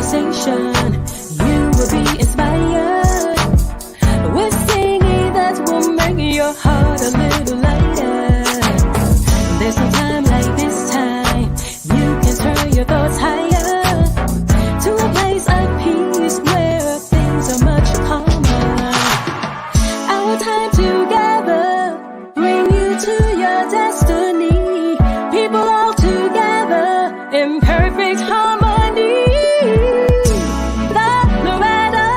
conversation. You will be inspired. We're singing that will make your heart a little lighter. There's no time like this time. You can turn your thoughts higher to a place of peace where things are much calmer. Our time together bring you to your destiny. People all together in perfect harmony. The Loretta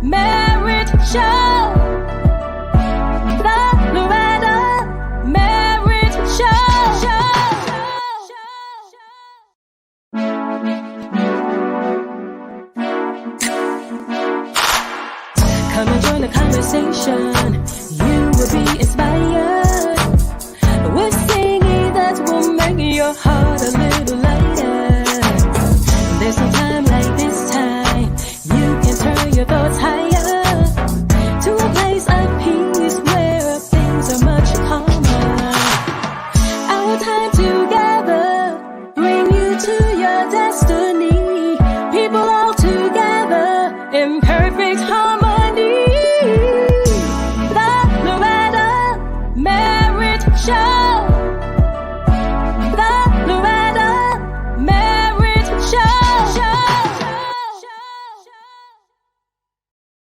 Merritt Show. The Loretta Merritt Show. Come and join the conversation. You will be inspired. We're singing that will make your heart a little lighter. There's no time like this time. You can turn your thoughts higher to a place of peace where things are much calmer. Our time together bring you to your destiny. People all together in perfect harmony. The Loretta Merritt Show. The Loretta Merritt Show.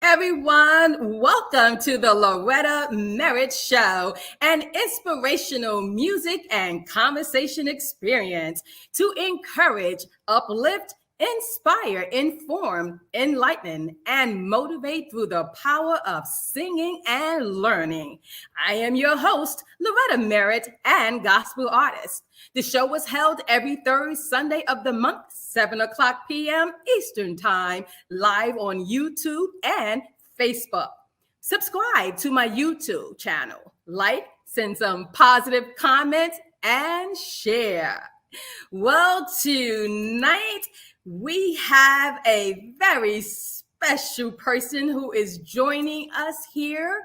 Everyone, welcome to the Loretta Merritt Show, an inspirational music and conversation experience to encourage, uplift, inspire, inform, enlighten, and motivate through the power of singing and learning. I am your host, Loretta Merritt, and gospel artist. The show was held every third Sunday of the month, 7 o'clock p.m. Eastern Time, live on YouTube and Facebook. Subscribe to my YouTube channel, like, send some positive comments, and share. Well, tonight we have a very special person who is joining us here,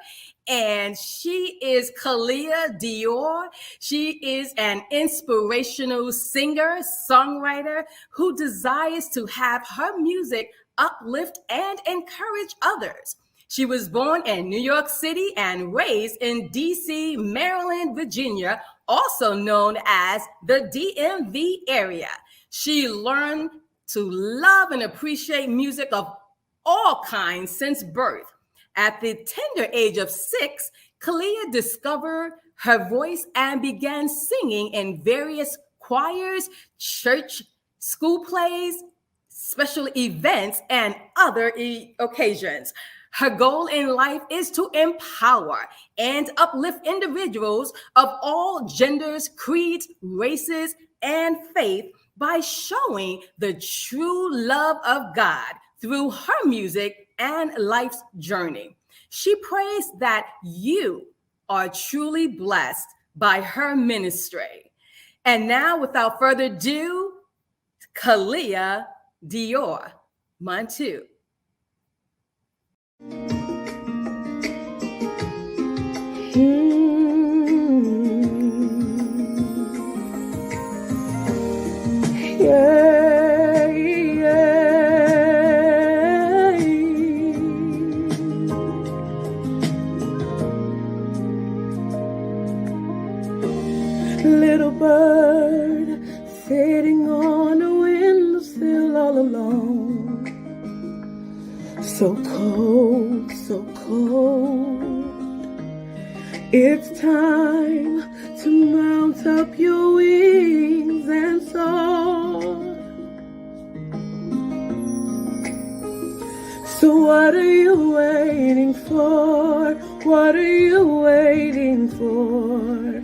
and she is Khalia Dior. She is an inspirational singer, songwriter who desires to have her music uplift and encourage others. She was born in New York City and raised in D.C., Maryland, Virginia, also known as the DMV area. She learned to love and appreciate music of all kinds since birth. At the tender age of 6, Khalia discovered her voice and began singing in various choirs, church, school plays, special events, and other occasions. Her goal in life is to empower and uplift individuals of all genders, creeds, races, and faith by showing the true love of God through her music and life's journey. She prays that you are truly blessed by her ministry. And now, without further ado, Khalia Dior, Montoute. Yeah, yeah. Little bird sitting on a windowsill all alone. So cold, so cold. It's time to mount up your wings and soar. So what are you waiting for? What are you waiting for?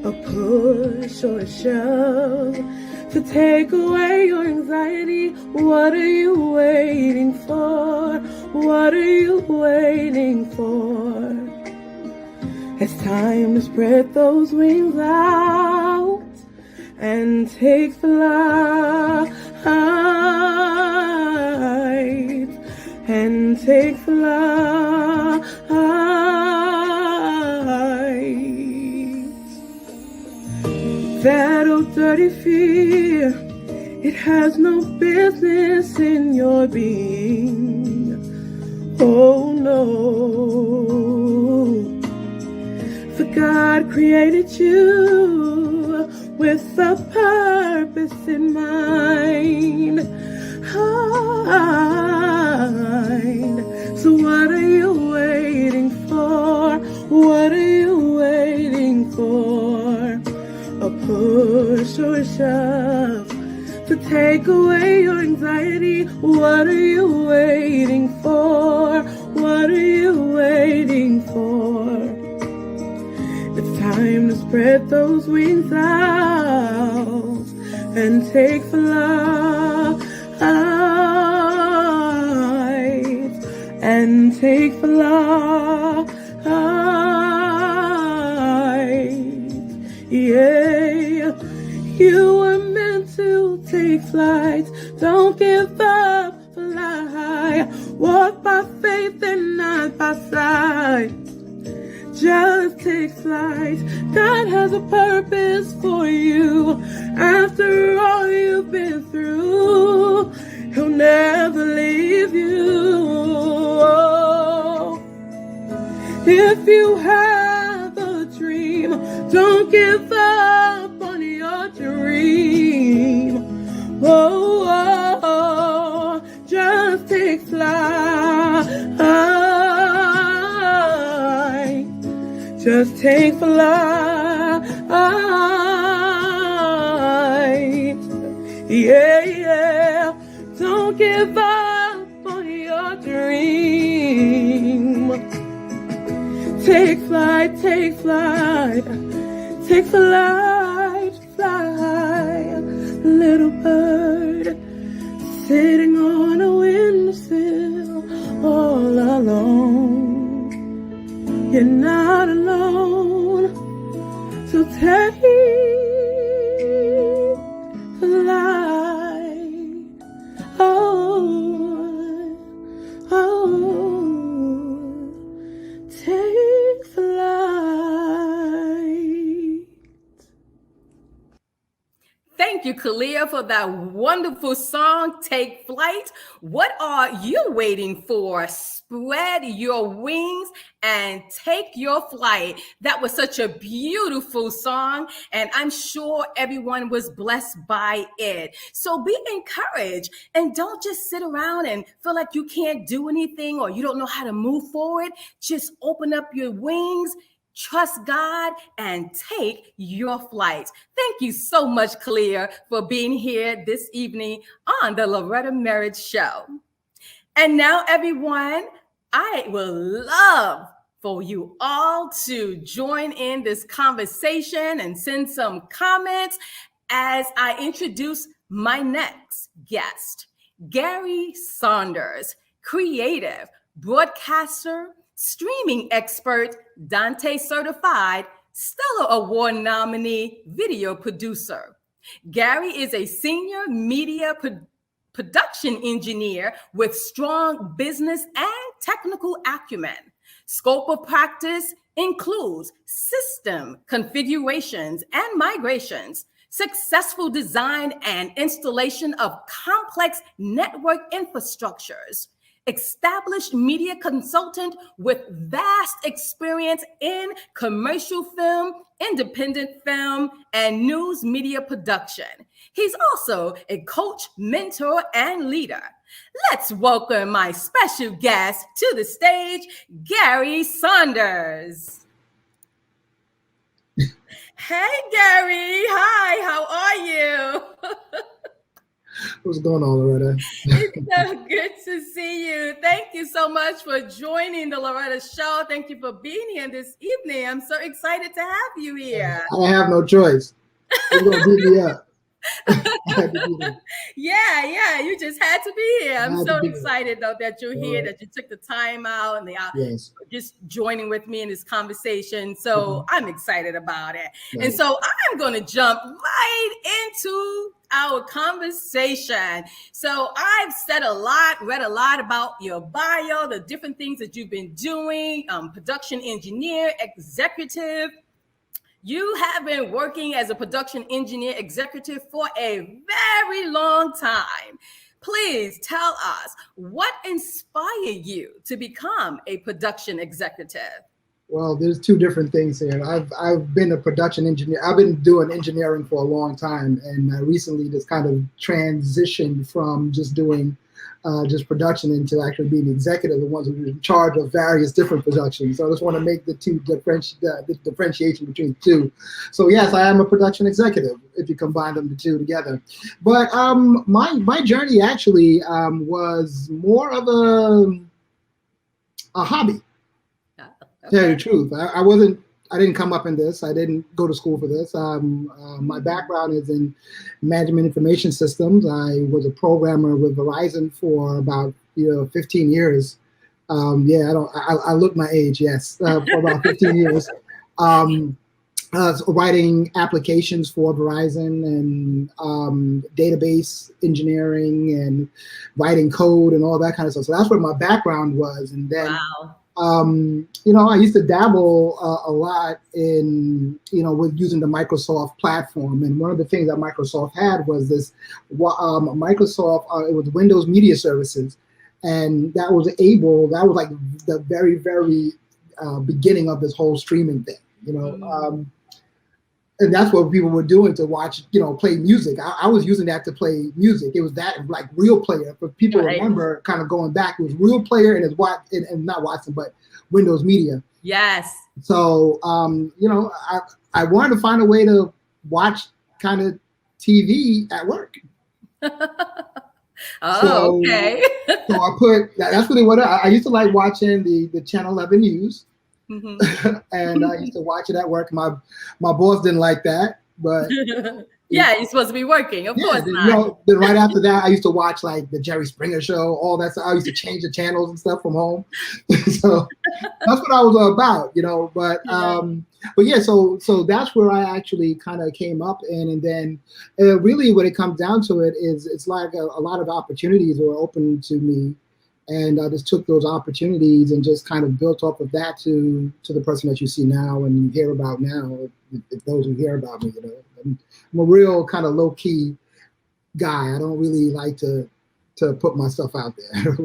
A push or a shove to take away your anxiety? What are you waiting for? What are you waiting for? It's time to spread those wings out and take flight, and take flight. That old dirty fear It has no business in your being. Oh no. For God created you with a purpose in mind. So what are you waiting for? What are you waiting for? A push or a shove to take away your anxiety? What are you waiting for? What are you waiting for? It's time to spread those wings out and take flight, and take flight. Yeah, you were meant to take flight. Don't give up, fly. Walk by faith and not by sight. Just take flight. God has a purpose for you. After all you've been through, He'll never leave you. If you have a dream, don't give up on your dream. Just take flight. Just take flight. Yeah. Don't give up on your dream. Take flight, take flight. Take flight, fly. Little bird sitting on a windowsill all alone. You're not alone, so take flight. Take flight. Thank you, Khalia, for that wonderful song, Take Flight. What are you waiting for? Spread your wings and take your flight. That was such a beautiful song, and I'm sure everyone was blessed by it. So be encouraged and don't just sit around and feel like you can't do anything or you don't know how to move forward. Just open up your wings, trust God, and take your flight. Thank you so much, Khalia, for being here this evening on the Loretta Merritt Show. And now, everyone, I will love for you all to join in this conversation and send some comments as I introduce my next guest, Gary Saunders, creative, broadcaster, streaming expert, Dante certified, Stella Award nominee, video producer. Gary is a senior media production engineer with strong business and technical acumen. Scope of practice includes system configurations and migrations, successful design and installation of complex network infrastructures, established media consultant with vast experience in commercial film, independent film, and news media production. He's also a coach, mentor, and leader. Let's welcome my special guest to the stage, Gary Saunders. Hey, Gary. Hi, how are you? What's going on, Loretta? It's so good to see you. Thank you so much for joining the Loretta Show. Thank you for being here this evening. I'm so excited to have you here. I have no choice. You're going to beat me up. Yeah, you just had to be here. I'm so excited though that you're here, that you took the time out and just joining with me in this conversation. So I'm excited about it. Right. And so I'm going to jump right into our conversation. So I've read a lot about your bio, the different things that you've been doing, production engineer, executive, You have been working as a production engineer executive for a very long time. Please tell us what inspired you to become a production executive? Well, there's two different things here. I've been a production engineer. I've been doing engineering for a long time, and I recently just kind of transitioned from just doing just production into actually being the executive, the ones who are in charge of various different productions. So I just want to make the differentiation between the two. So yes, I am a production executive if you combine them the two together. But my journey actually was more of a hobby. Okay. Tell you the truth, I didn't come up in this. I didn't go to school for this. My background is in management information systems. I was a programmer with Verizon for about 15 years. I look my age. Yes, for about 15 years. Writing applications for Verizon and database engineering and writing code and all that kind of stuff. So that's where my background was. And then. Wow. I used to dabble a lot in, with using the Microsoft platform. And one of the things that Microsoft had was this, it was Windows Media Services. And that was like the very, very beginning of this whole streaming thing, and that's what people were doing to watch, play music. I was using that to play music. It was that like Real Player. For people remember, kind of going back, it was Real Player and and not Watson, but Windows Media. Yes. So, I wanted to find a way to watch kind of TV at work. Okay. So I put that's really what I used to like watching the Channel 11 news. Mm-hmm. And I used to watch it at work. My boss didn't like that, but yeah, you're supposed to be working. Of course not. Then right after that, I used to watch like the Jerry Springer show, all that stuff. I used to change the channels and stuff from home. So that's what I was about, But yeah, so that's where I actually kind of came up in, and then really when it comes down to it is it's like a lot of opportunities were open to me. And I just took those opportunities and just kind of built off of that to the person that you see now and you hear about now, those who hear about me. I'm a real kind of low key guy. I don't really like to put myself out there.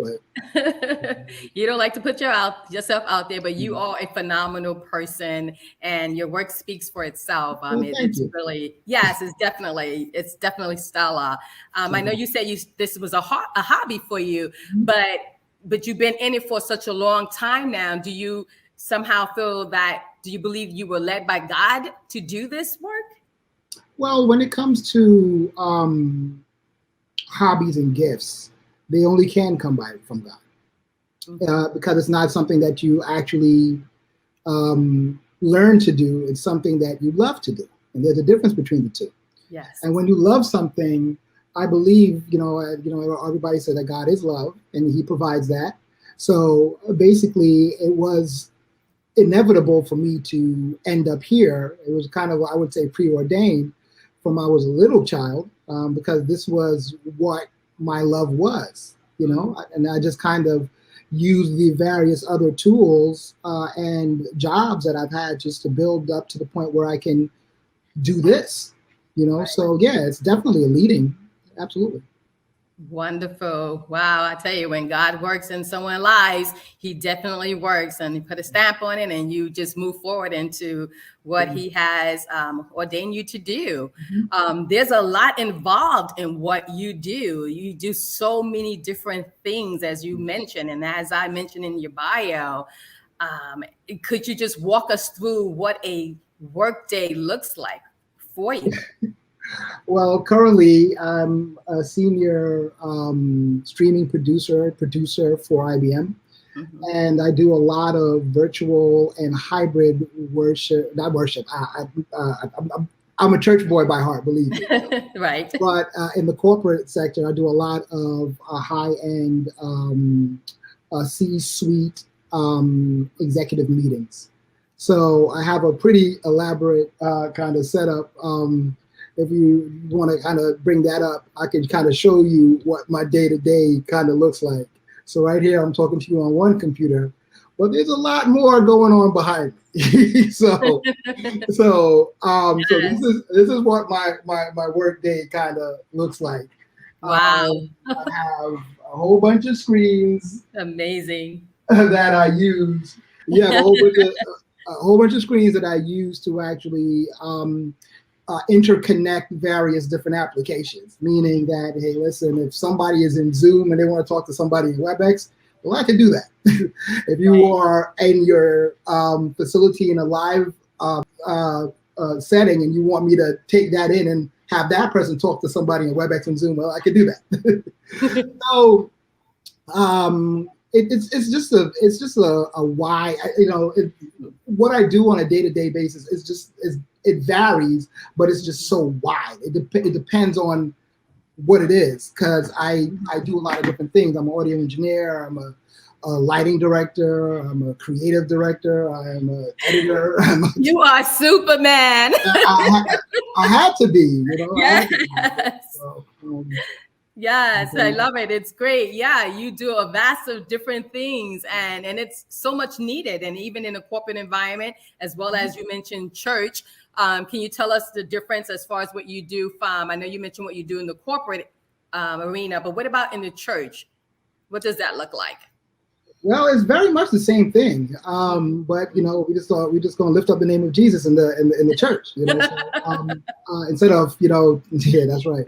You don't like to put yourself out there, but you are a phenomenal person, and your work speaks for itself. It's definitely Stella. I know you said this was a hobby for you, but you've been in it for such a long time now. Do you somehow feel that? Do you believe you were led by God to do this work? Well, when it comes to hobbies and gifts, they only can come from God, because it's not something that you actually learn to do. It's something that you love to do, and there's a difference between the two. Yes. And when you love something, I believe everybody said that God is love, and He provides that. So basically, it was inevitable for me to end up here. It was kind of, I would say, preordained from I was a little child, because this was what my love was, and I just kind of used the various other tools and jobs that I've had just to build up to the point where I can do this, Right. So yeah, it's definitely a leading, absolutely. Wonderful. Wow. I tell you, when God works in someone's lives, He definitely works, and He put a stamp on it, and you just move forward into what He has ordained you to do. Mm-hmm. There's a lot involved in what you do. You do so many different things, as you mentioned, and as I mentioned in your bio. Could you just walk us through what a workday looks like for you? Well, currently I'm a senior streaming producer for IBM. Mm-hmm. And I do a lot of virtual and hybrid worship. Not worship. I'm a church boy by heart, believe me. Right. But in the corporate sector, I do a lot of high-end C-suite executive meetings. So I have a pretty elaborate kind of setup. If you want to kind of bring that up, I can kind of show you what my day-to-day kind of looks like. So right here, I'm talking to you on one computer, but there's a lot more going on behind me. so this is what my work day kind of looks like. Wow. I have a whole bunch of screens. Amazing. That I use. Yeah, a whole bunch of screens that I use to actually interconnect various different applications. Meaning that, hey, listen, if somebody is in Zoom and they want to talk to somebody in WebEx, well, I can do that. If you are in your facility in a live setting and you want me to take that in and have that person talk to somebody in WebEx and Zoom, well, I can do that. So it's just a why, what I do on a day-to-day basis it varies, but it's just so wide. It depends on what it is, because I do a lot of different things. I'm an audio engineer, I'm a lighting director, I'm a creative director, I'm an editor. You are Superman. I had to be, Yes. Yes, I Okay. love it. It's great. Yeah, you do a vast of different things, and it's so much needed. And even in a corporate environment, as well as you mentioned church, can you tell us the difference as far as what you do from, I know you mentioned what you do in the corporate arena, but what about in the church? What does that look like? Well, it's very much the same thing, but we just thought we're just going to lift up the name of Jesus in the church, so, instead of yeah, that's right.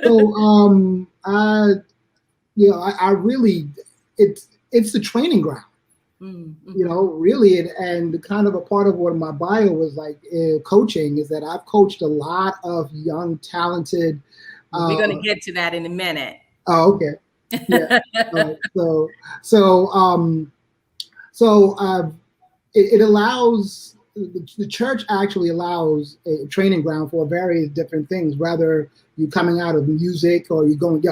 So I really it's the training ground, really, and kind of a part of what my bio was like coaching is that I've coached a lot of young, talented. We're going to get to that in a minute. Oh, okay. Yeah. It allows the church actually allows a training ground for various different things, whether you're coming out of music or you're going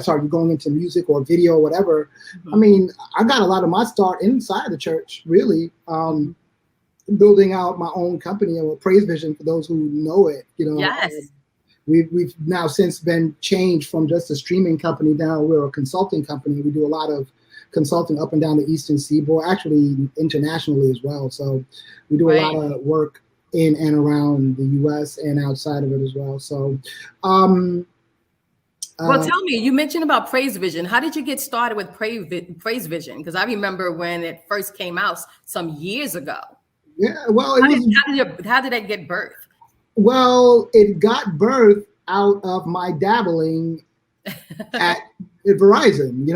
into music or video or whatever. I mean, I got a lot of my start inside the church, really, building out my own company and Praise Vision, for those who know it. Yes. We've now since been changed from just a streaming company. Now we're a consulting company. We do a lot of consulting up and down the Eastern Seaboard, actually internationally as well. So we do a lot of work in and around the U.S. and outside of it as well. So, well, tell me, you mentioned about Praise Vision. How did you get started with Praise Vision? Because I remember when it first came out some years ago. Yeah, well, how did that get birthed? Well, it got birthed out of my dabbling at Verizon.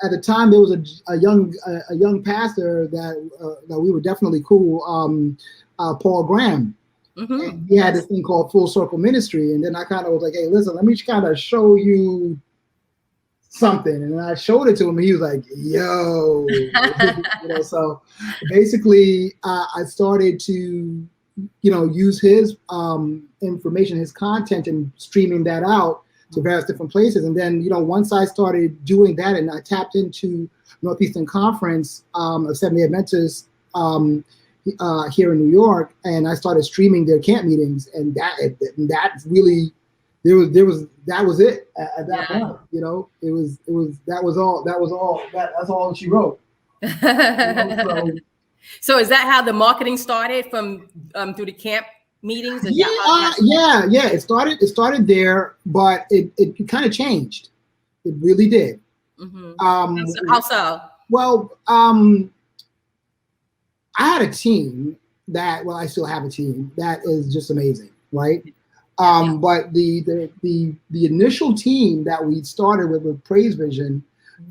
At the time there was a young pastor that we were definitely cool, Paul Graham. And he had this thing called Full Circle Ministry, and then I kind of was like, hey, listen, let me kind of show you something, and I showed it to him, and he was like, yo. So basically I started to use his information, his content, and streaming that out to various different places. And then, once I started doing that and I tapped into Northeastern Conference of Seventh-day Adventists here in New York, and I started streaming their camp meetings, and that really, that was it at that point. That's all she wrote. So is that how the marketing started from through the camp meetings? Yeah. It started there, but it kind of changed. It really did. How so? Well, I had a team I still have a team that is just amazing, right? But the initial team that we started with Praise Vision,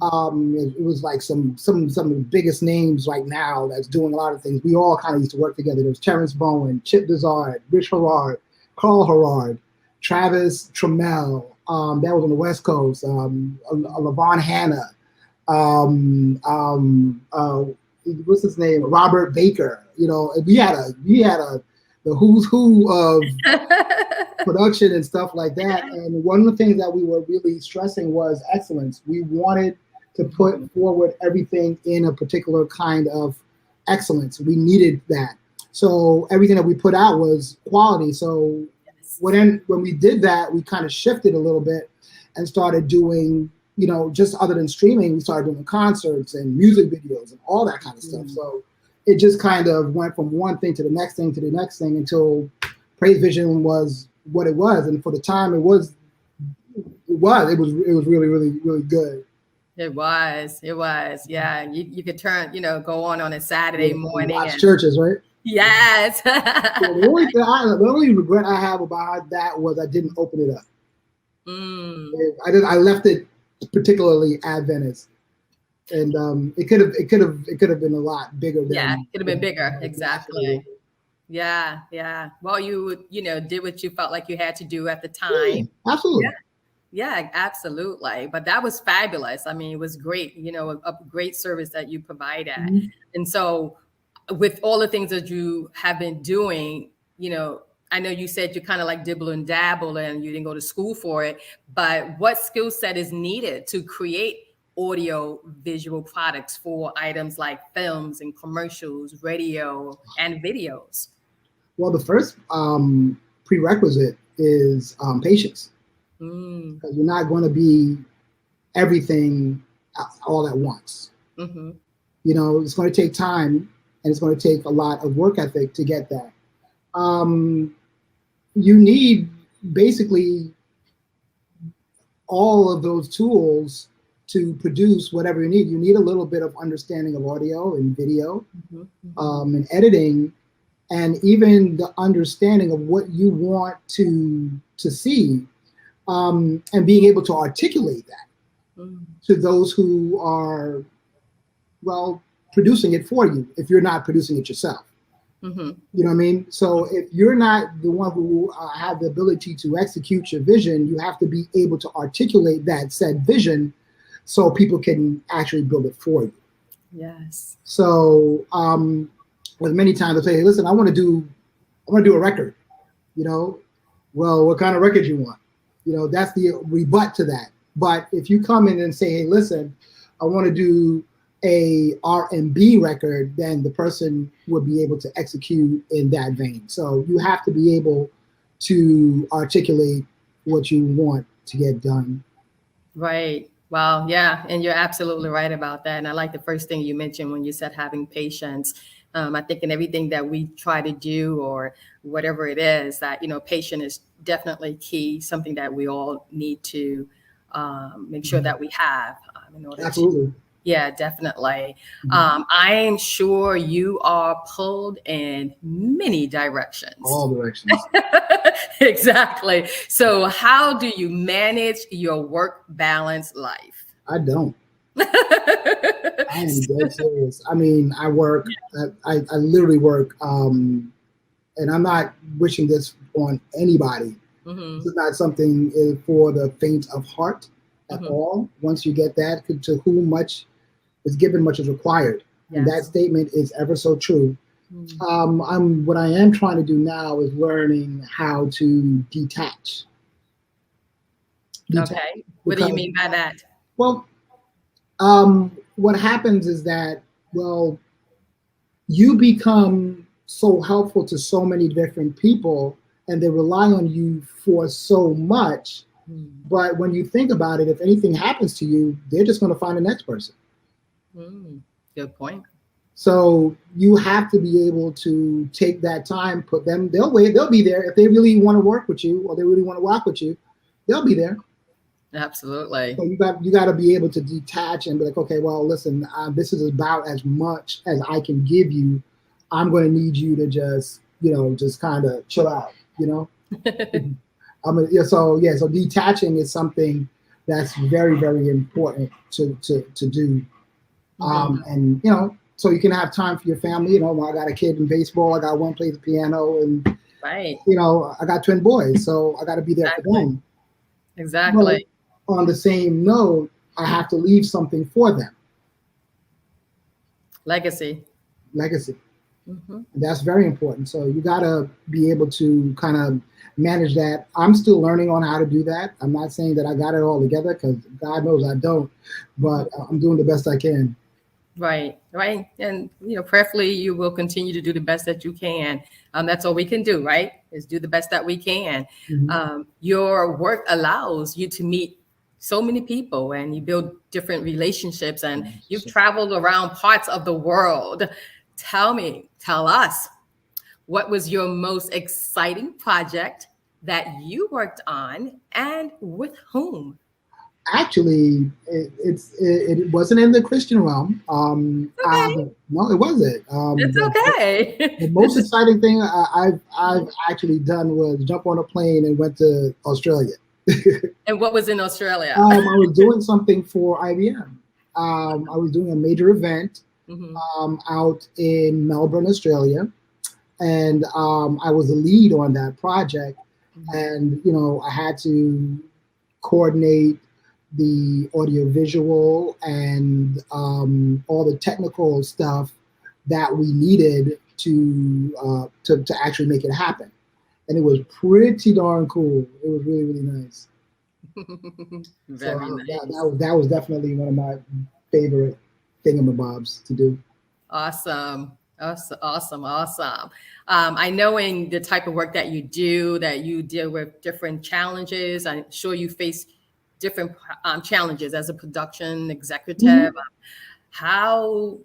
it was like some of the biggest names right now that's doing a lot of things. We all kind of used to work together. There was Terrence Bowen, Chip Dezard, Rich Herrard, Carl Herrard, Travis Trammell, that was on the West Coast, LaVon Hanna, what's his name? Robert Baker. We had the who's who of production and stuff like that. And one of the things that we were really stressing was excellence. We wanted to put forward everything in a particular kind of excellence. We needed that. So everything that we put out was quality. So when we did that, we kind of shifted a little bit and started doing you know, just other than streaming, we started doing concerts and music videos and all that kind of stuff. So it just kind of went from one thing to the next thing to the next thing until Praise Vision was what it was. And for the time it was really, really, really good. It was. Yeah. You could go on a Saturday morning. Watch churches, right? Yes. The only regret I have about that was I didn't open it up. I left it particularly Adventist, and it could have been a lot bigger. It could have been bigger. Exactly. Yeah. Well, you did what you felt like you had to do at the time. Absolutely. Yeah, absolutely. But that was fabulous. I mean, it was great. A great service that you provided. And so, with all the things that you have been doing, I know you said you kind of like dibble and dabble and you didn't go to school for it, but what skill set is needed to create audio visual products for items like films and commercials, radio, and videos? Well, the first prerequisite is patience. Because you're not going to be everything all at once. It's going to take time, and it's going to take a lot of work ethic to get that. You need basically all of those tools to produce whatever you need. You need a little bit of understanding of audio and video, and editing, and even the understanding of what you want to see, and being able to articulate that to those who are, producing it for you if you're not producing it yourself. You know what I mean? So if you're not the one who have the ability to execute your vision, you have to be able to articulate that said vision so people can actually build it for you. Yes. So with many times I say, hey, listen, I want to do a record, well, what kind of record you want? That's the rebut to that. But if you come in and say, hey, listen, I want to do a R&B record, then the person would be able to execute in that vein. So you have to be able to articulate what you want to get done. Right. Well, yeah. And you're absolutely right about that. And I like the first thing you mentioned when you said having patience. I think in everything that we try to do or whatever it is that, patience is definitely key, something that we all need to make sure that we have in order Absolutely. Yeah, definitely. I'm sure you are pulled in many directions. All directions. Exactly. So how do you manage your work balance life? I don't. I am dead serious. I mean, I work, I literally work, and I'm not wishing this on anybody. This is not something for the faint of heart at all. Once you get that, to whom much is given, much is required. Yes. And that statement is ever so true. What I am trying to do now is learning how to detach. Okay. What do you mean by that? Well, what happens is that, you become so helpful to so many different people and they rely on you for so much. But when you think about it, if anything happens to you, they're just going to find the next person. Good point. So you have to be able to take that time, put them, they'll be there. If they really want to work with you or they really want to rock with you, they'll be there. Absolutely. So you got to be able to detach and be like, okay, well, listen, this is about as much as I can give you. I'm going to need you to just kind of chill out, So detaching is something that's very, very important to do. And, so you can have time for your family. I got a kid in baseball. I got one plays the piano and, right. I got twin boys, so I got to be there for them. Exactly. But on the same note, I have to leave something for them. Legacy. That's very important. So you got to be able to kind of manage that. I'm still learning on how to do that. I'm not saying that I got it all together because God knows I don't, but I'm doing the best I can. Right. And, prayerfully, you will continue to do the best that you can. That's all we can do, right? Is do the best that we can. Your work allows you to meet so many people and you build different relationships and you've traveled around parts of the world. Tell us, what was your most exciting project that you worked on and with whom? Actually, it wasn't in the Christian realm. Okay. No, it wasn't. It's okay. The most exciting thing I've actually done was jump on a plane and went to Australia. And what was in Australia? I was doing something for IBM. I was doing a major event out in Melbourne, Australia, and I was the lead on that project. And I had to coordinate the audiovisual and all the technical stuff that we needed to actually make it happen. And it was pretty darn cool. It was really, really nice. Very nice. That was definitely one of my favorite thingamabobs to do. Awesome. I know in the type of work that you do, that you deal with different challenges. I'm sure you face different challenges as a production executive. How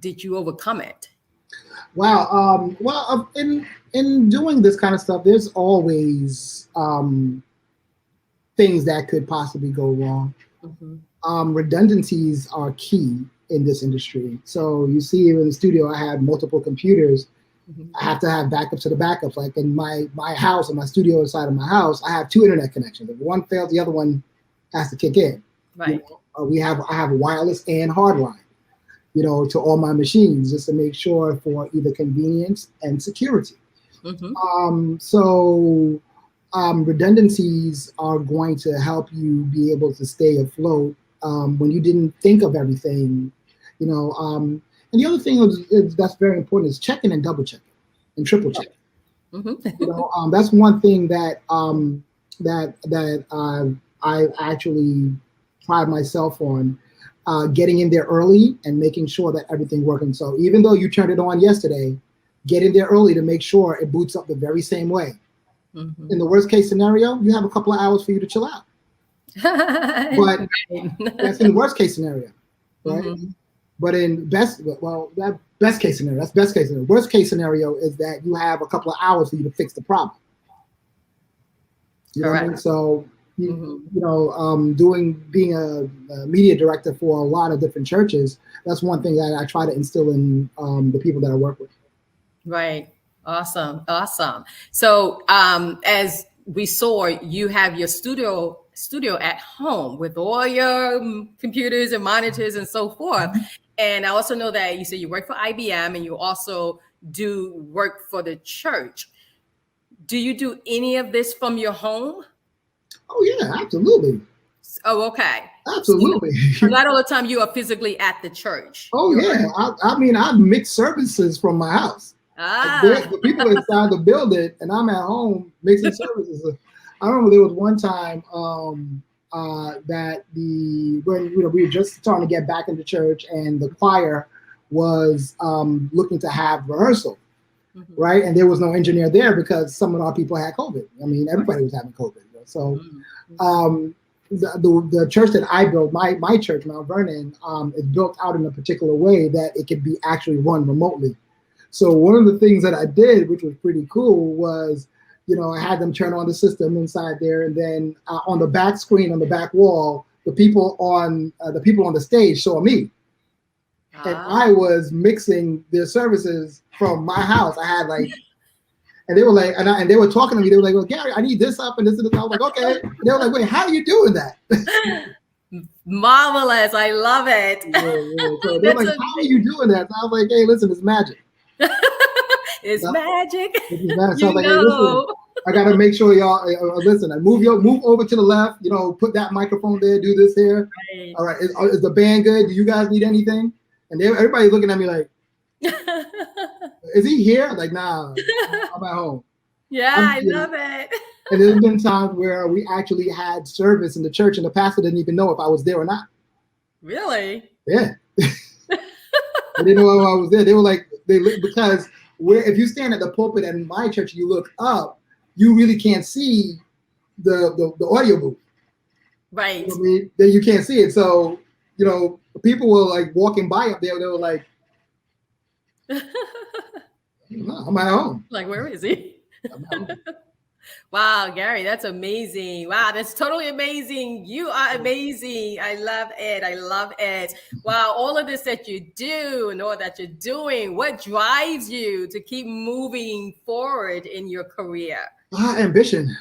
did you overcome it? Wow. Well, in doing this kind of stuff, there's always things that could possibly go wrong. Redundancies are key in this industry. So you see in the studio, I have multiple computers. I have to have backups to the backups. Like in my house, in my studio inside of my house, I have 2 internet connections. If one fails, the other one has to kick in. Right. I have wireless and hardline, to all my machines, just to make sure for either convenience and security. Redundancies are going to help you be able to stay afloat when you didn't think of everything, and the other thing that's very important is checking and double checking and triple checking. That's one thing that I actually pride myself on, getting in there early and making sure that everything working. So even though you turned it on yesterday, get in there early to make sure it boots up the very same way. In the worst case scenario, you have a couple of hours for you to chill out. But that's in the worst case scenario, right? But in best case scenario, that's best case scenario. Worst case scenario is that you have a couple of hours for you to fix the problem. You know what I mean? So, being a media director for a lot of different churches, that's one thing that I try to instill in the people that I work with. Right. Awesome. So, as we saw, you have your studio at home with all your computers and monitors and so forth. And I also know that you said you work for IBM and you also do work for the church. Do you do any of this from your home? Oh yeah, absolutely. Oh, okay. Absolutely. So not all the time you are physically at the church. Oh yeah. I mean, I mix services from my house. The people inside the building, and I'm at home mixing services. I remember there was one time that we were just starting to get back into church, and the choir was looking to have rehearsal, right? And there was no engineer there because some of our people had COVID. I mean, everybody was having COVID. So the church that I built, my church, Mount Vernon, is built out in a particular way that it could be actually run remotely. So one of the things that I did, which was pretty cool, was, I had them turn on the system inside there, and then on the back screen, on the back wall, the people on the stage saw me, and I was mixing their services from my house. I had and they were like, and they were talking to me. They were like, "Well, Gary, I need this up and this and this." I was like, "Okay." And they were like, "Wait, how are you doing that?" Marvelous! I love it. Yeah. So they're like, "How are you doing that?" So I was like, "Hey, listen, it's magic." It's magic. It's magic. So I was like, hey, listen, I gotta make sure y'all listen. I move over to the left. Put that microphone there. Do this here. Right. All right. Is the band good? Do you guys need anything? And everybody's looking at me like, is he here? Like, nah, I'm at home. Yeah, I love it. And there's been times where we actually had service in the church, and the pastor didn't even know if I was there or not. Really? Yeah. They didn't know I was there. They were like, because if you stand at the pulpit in my church and you look up, you really can't see the audio booth. Right. You know what I mean? Then you can't see it. So, you know, people were like walking by up there. They were like, no, I'm at home. Like, where is he? I'm at home. Wow, Gary, that's amazing. Wow, that's totally amazing. You are amazing. I love it. I love it. Wow, all of this that you do and all that you're doing, what drives you to keep moving forward in your career? Ambition.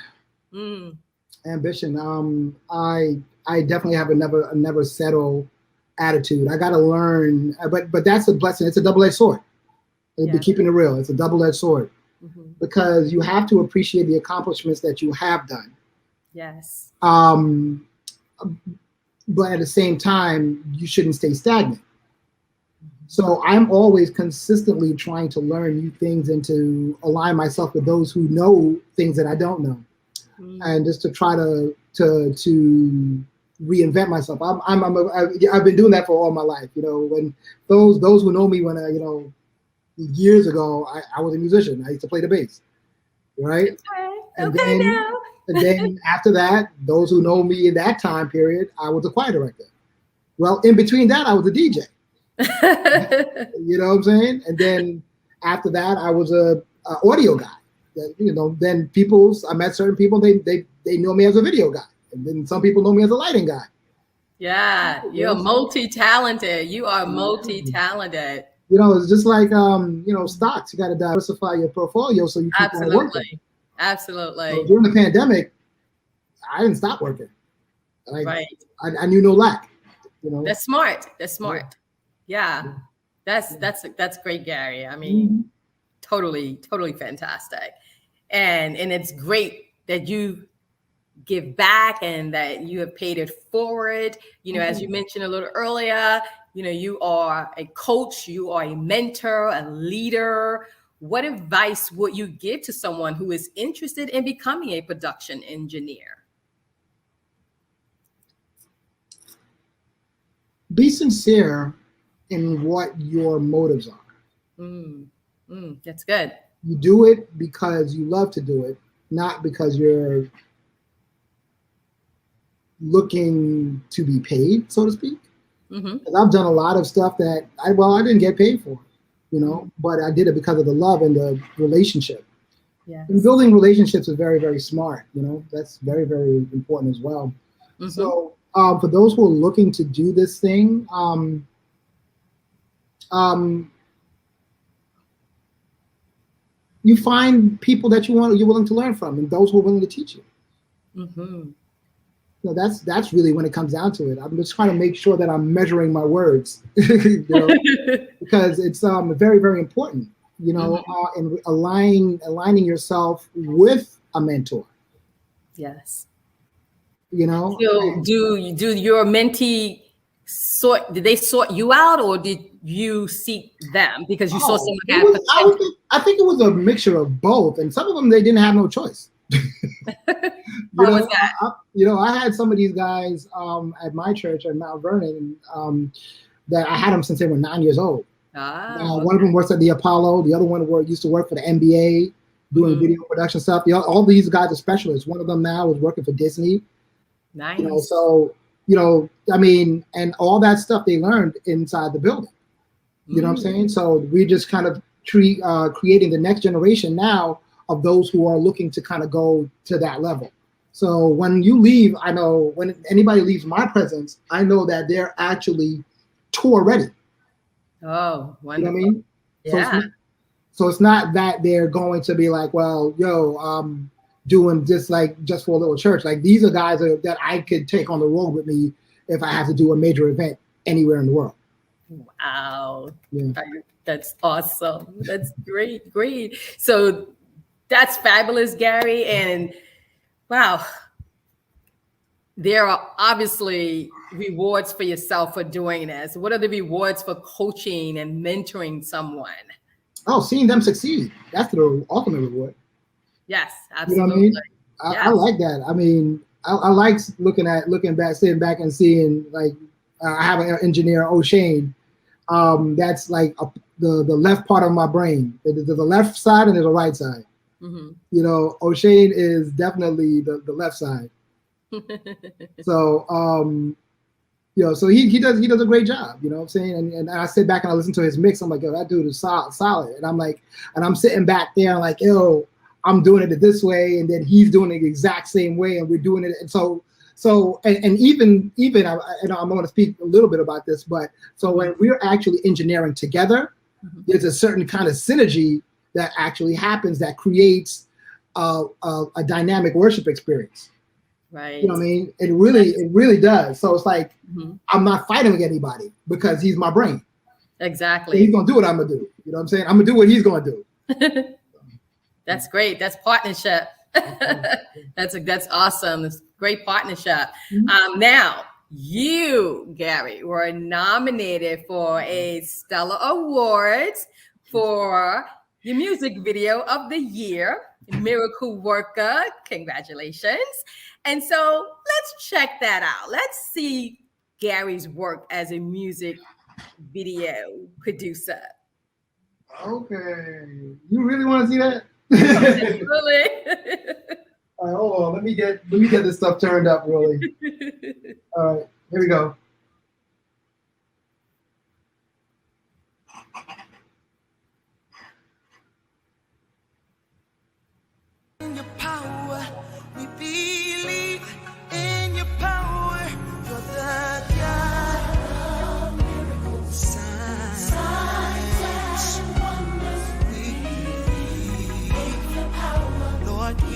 Mm. Ambition. I definitely have a never settle attitude. I got to learn, but that's a blessing. It's a double-edged sword. Yeah. Keeping it real. It's a double-edged sword. Mm-hmm. Because you have to appreciate the accomplishments that you have done. Yes. But at the same time, you shouldn't stay stagnant. So I'm always consistently trying to learn new things and to align myself with those who know things that I don't know, and just to try to reinvent myself. I've been doing that for all my life. You know, when those who know me when years ago, I was a musician. I used to play the bass, right? Okay. And then after that, those who know me in that time period, I was a choir director. Well, in between that, I was a DJ. You know what I'm saying? And then after that, I was a audio guy. You know, then I met certain people. They know me as a video guy, and then some people know me as a lighting guy. Yeah, you're multi-talented. You are multi-talented. You know, it's just like stocks. You got to diversify your portfolio so you keep on working. Absolutely. So during the pandemic, I didn't stop working. Right. I knew no lack. You know. That's smart. Yeah. That's great, Gary. I mean, totally fantastic. And it's great that you give back and that you have paid it forward. You know, as you mentioned a little earlier, you know, you are a coach, you are a mentor, a leader. What advice would you give to someone who is interested in becoming a production engineer? Be sincere in what your motives are. That's good. You do it because you love to do it, not because you're looking to be paid, so to speak. Because I've done a lot of stuff that I didn't get paid for, you know, but I did it because of the love and the relationship. Yes. And building relationships is very, very smart. You know, that's very, very important as well. So for those who are looking to do this thing, you find people that you're willing to learn from, and those who are willing to teach you. So that's really when it comes down to it. I'm just trying to make sure that I'm measuring my words, you know, because it's very, very important, you know, and aligning yourself with a mentor. Yes. You know. So do your mentee did they sort you out, or did you seek them because you saw someone had potential? I think it was a mixture of both, and some of them they didn't have no choice. I had some of these guys at my church at Mount Vernon that I had them since they were 9 years old. One of them works at the Apollo. The other one used to work for the NBA doing video production stuff. All these guys are specialists. One of them now is working for Disney. Nice. You know, so, you know, I mean, and all that stuff they learned inside the building. You know what I'm saying? So we just kind of creating the next generation now of those who are looking to kind of go to that level. So when you leave, I know when anybody leaves my presence, I know that they're actually tour ready. Oh, wonderful. You know what I mean? Yeah. So it's not that they're going to be like, well, I'm doing just for a little church. Like these are guys that I could take on the road with me if I have to do a major event anywhere in the world. Wow. Yeah. That's awesome. That's great. So that's fabulous, Gary. And wow, there are obviously rewards for yourself for doing this. What are the rewards for coaching and mentoring someone? Oh, seeing them succeed. That's the ultimate reward. Yes, absolutely. You know what I mean? I like that. I mean, I like sitting back and seeing, like, I have an engineer, O'Shane. That's like the left part of my brain. There's the left side and there's a right side. You know, O'Shane is definitely the left side. So so he does a great job, you know what I'm saying? And I sit back and I listen to his mix. I'm like, yo, that dude is solid. And I'm sitting back there like, yo, I'm doing it this way, and then he's doing it the exact same way, and we're doing it. And so even I'm going to speak a little bit about this, but so when we're actually engineering together, there's a certain kind of synergy that actually happens that creates a dynamic worship experience. Right. You know what I mean? It really does. So it's like I'm not fighting with anybody because he's my brain. Exactly. So he's gonna do what I'm gonna do. You know what I'm saying? I'm gonna do what he's gonna do. That's great. That's partnership. That's awesome. That's great partnership. Now you, Gary, were nominated for a Stella Awards for your music video of the year, Miracle Worker. Congratulations. And so let's check that out. Let's see Gary's work as a music video producer. Okay. You really want to see that? Really? All right, hold on. Let me get this stuff turned up, really. All right, here we go. In your power, we believe in your power. You're the God of miracles, signs and wonders. We believe in your power, Lord. We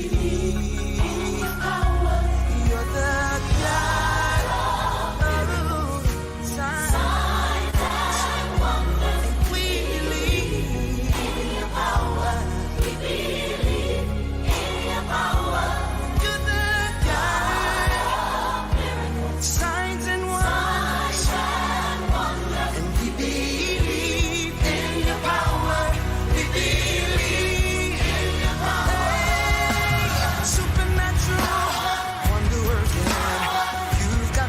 believe in your power. You're the God of signs and wonders. We believe in your power. We believe. Signs and wonders, and we believe in your power. We believe in your power. Supernatural, wonder working. You've got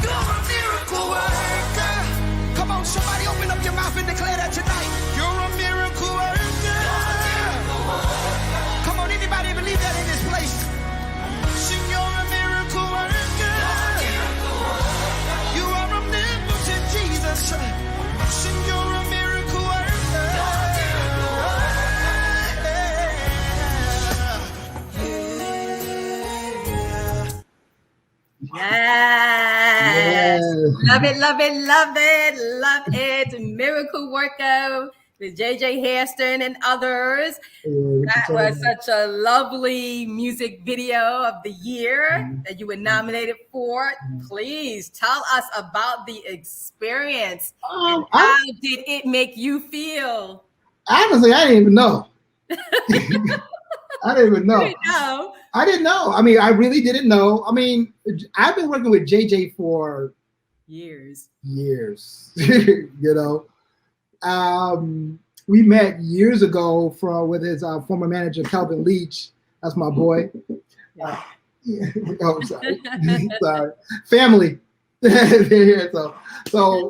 you're a miracle worker. Come on, somebody open up your mouth and declare that tonight. You're a miracle worker. Come on, anybody believe that in this place? Sing, you're a miracle worker. You are omnipotent, Jesus. Sing, you're a miracle worker. Yes. Love it, love it, love it, love it. Miracle Worker with JJ Hairston and others. That was such a lovely music video of the year that you were nominated for. Please tell us about the experience. And how did it make you feel? Honestly, I didn't even know. I didn't even know. You didn't know? I didn't know. I mean, I really didn't know. I mean, I've been working with JJ for years. You know. We met years ago with his former manager, Calvin Leach. That's my boy. Oh, sorry. Sorry. Family. so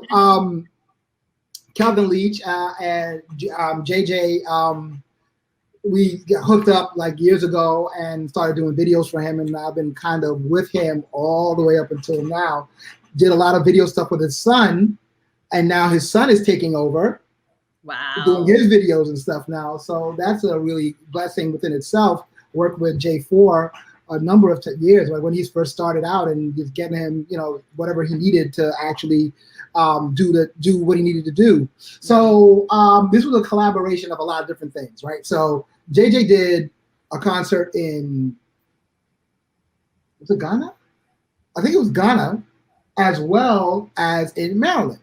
Calvin Leach and JJ, we got hooked up like years ago and started doing videos for him, and I've been kind of with him all the way up until now. Did a lot of video stuff with his son, and now his son is taking over. Wow. Doing his videos and stuff now. So that's a really blessing within itself. Worked with J for a number of years, like when he first started out, and just getting him, you know, whatever he needed to actually do what he needed to do. So this was a collaboration of a lot of different things, right? So JJ did a concert in, was it Ghana? I think it was Ghana, as well as in Maryland.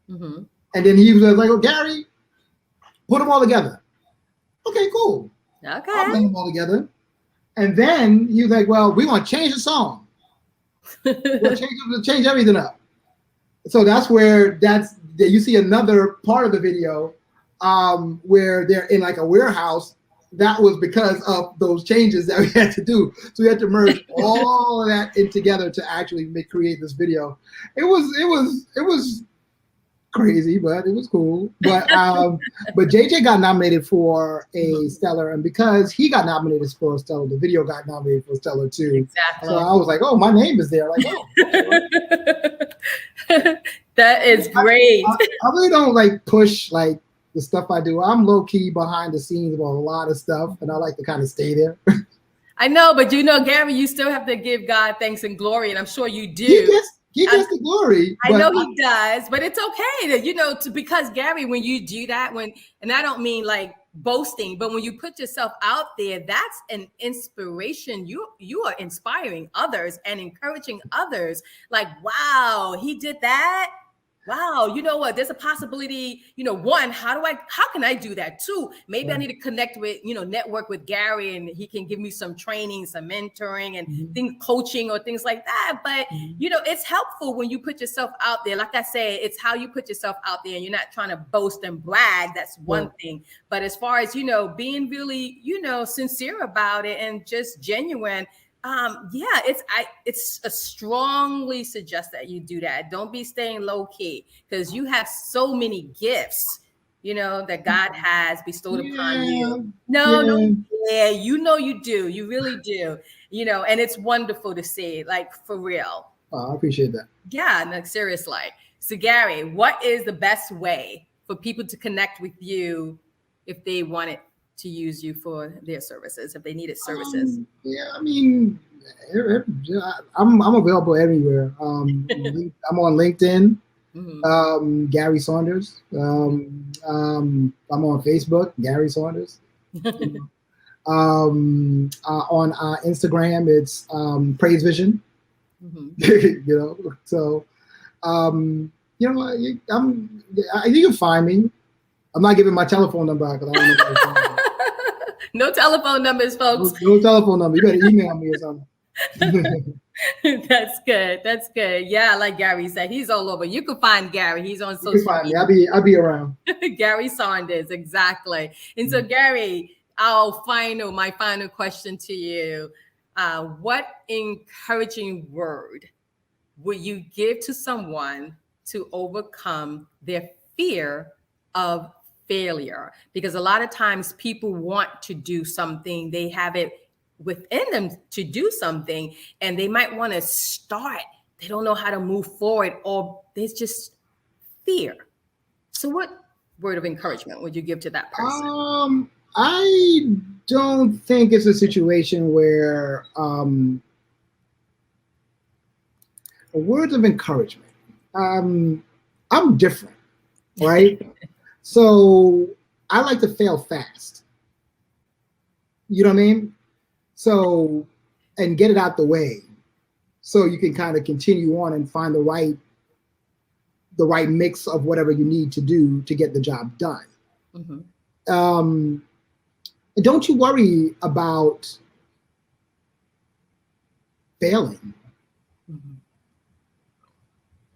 Mm-hmm. And then he was like, "Oh, Gary, put them all together." Okay, cool. Okay. I'll bring them all together. And then he was like, "Well, we want to change the song. We'll change everything up." So that's where you see another part of the video where they're in like a warehouse. That was because of those changes that we had to do. So we had to merge all of that in together to actually create this video. It was crazy, but it was cool. But JJ got nominated for a Stella, and because he got nominated for a Stella, the video got nominated for a Stella too. Exactly. So I was like, oh, my name is there. Like, oh. That is great. I really don't like push like the stuff I do. I'm low key behind the scenes about a lot of stuff, and I like to kind of stay there. I know, but Gary, you still have to give God thanks and glory, and I'm sure you do. He gets the glory. I know he does, but it's okay to, because Gary, when you do that, and I don't mean like boasting, but when you put yourself out there, that's an inspiration. You are inspiring others and encouraging others. Like, wow, he did that. Wow, you know what? There's a possibility, one, how can I do that? Two, maybe I need to connect with, network with Gary, and he can give me some training, some mentoring and coaching or things like that. But, it's helpful when you put yourself out there. Like I say, it's how you put yourself out there, and you're not trying to boast and brag. That's one thing. But as far as, being really, sincere about it and just genuine, it's a strongly suggest that you do that. Don't be staying low key, because you have so many gifts, that God has bestowed upon you. You do. You really do. And it's wonderful to see, like, for real. Oh, I appreciate that. Yeah, no, seriously. So Gary, what is the best way for people to connect with you if they wanted to use you for their services, if they needed services? I mean, I'm available everywhere. I'm on LinkedIn, Gary Saunders. I'm on Facebook, Gary Saunders. On Instagram, it's Praise Vision. So you can find me. I'm not giving my telephone number because I don't know. No telephone numbers, folks. No telephone number. You better email me or something. That's good. That's good. Yeah, like Gary said, he's all over. You can find Gary. He's on social media. I'll be around. Gary Saunders, exactly. And so, Gary, my final question to you: what encouraging word would you give to someone to overcome their fear of failure? Because a lot of times people want to do something, they have it within them to do something, and they might want to start, they don't know how to move forward, or there's just fear. So what word of encouragement would you give to that person? I don't think it's a situation where words of encouragement. I'm different, right? So I like to fail fast. You know what I mean? So, and get it out the way, so you can kind of continue on and find the right mix of whatever you need to do to get the job done. Don't you worry about failing.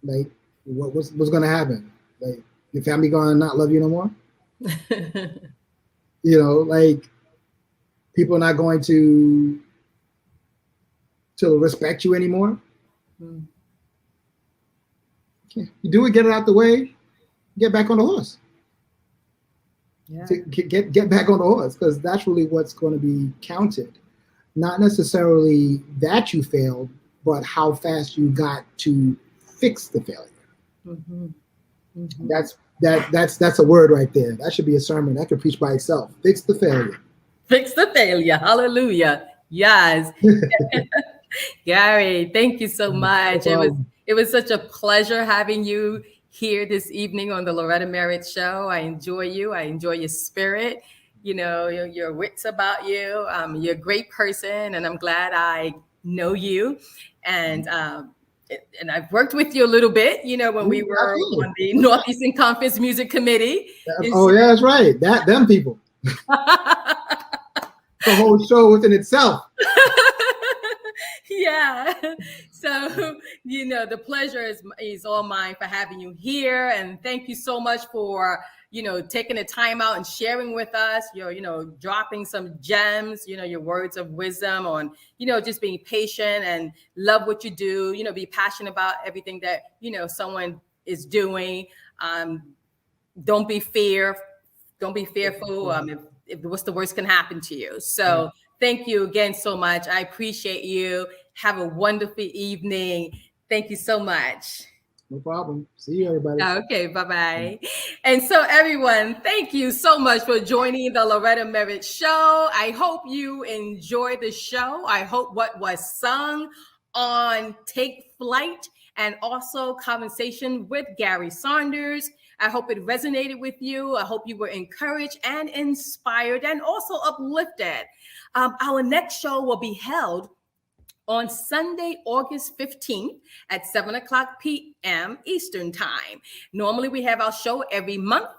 Like, what's going to happen? Like, your family going to not love you no more? Like, people are not going to respect you anymore. Okay. You do it, get it out the way, get back on the horse. Yeah. Get back on the horse, because that's really what's going to be counted. Not necessarily that you failed, but how fast you got to fix the failure. That's a word right there. That should be a sermon. That could preach by itself. Fix the failure. Fix the failure. Hallelujah. Yes. Gary, thank you so much. It was such a pleasure having you here this evening on the Loretta Merritt Show. I enjoy you. I enjoy your spirit. Your wits about you. You're a great person, and I'm glad I know you. And I've worked with you a little bit, when we were on the Northeastern Conference Music Committee. Yeah, that's right. Them people. The whole show within itself. Yeah. So, the pleasure is all mine for having you here. And thank you so much for, taking the time out and sharing with us, dropping some gems, your words of wisdom on, just being patient and love what you do, be passionate about everything that, someone is doing. Don't be fearful. If what's the worst can happen to you. So thank you again so much. I appreciate you. Have a wonderful evening. Thank you so much. No problem. See you, everybody. Okay, bye-bye. And so everyone, thank you so much for joining the Loretta Merritt Show. I hope you enjoyed the show. I hope what was sung on Take Flight and also Conversation with Gary Saunders, I hope it resonated with you. I hope you were encouraged and inspired and also uplifted. Our next show will be held on Sunday, August 15th at 7:00 p.m. Eastern Time. Normally, we have our show every month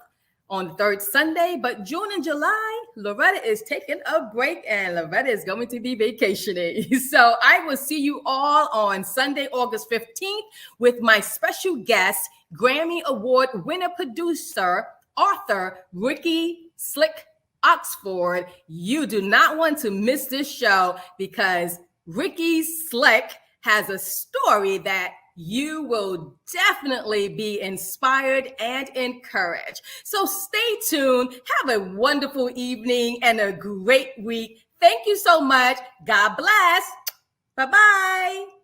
on the third Sunday, but June and July, Loretta is taking a break and Loretta is going to be vacationing. So I will see you all on Sunday, August 15th with my special guest, Grammy Award winner producer, author, Ricky Slick Oxford. You do not want to miss this show because Ricky Slick has a story that you will definitely be inspired and encouraged. So stay tuned. Have a wonderful evening and a great week. Thank you so much. God bless. Bye-bye.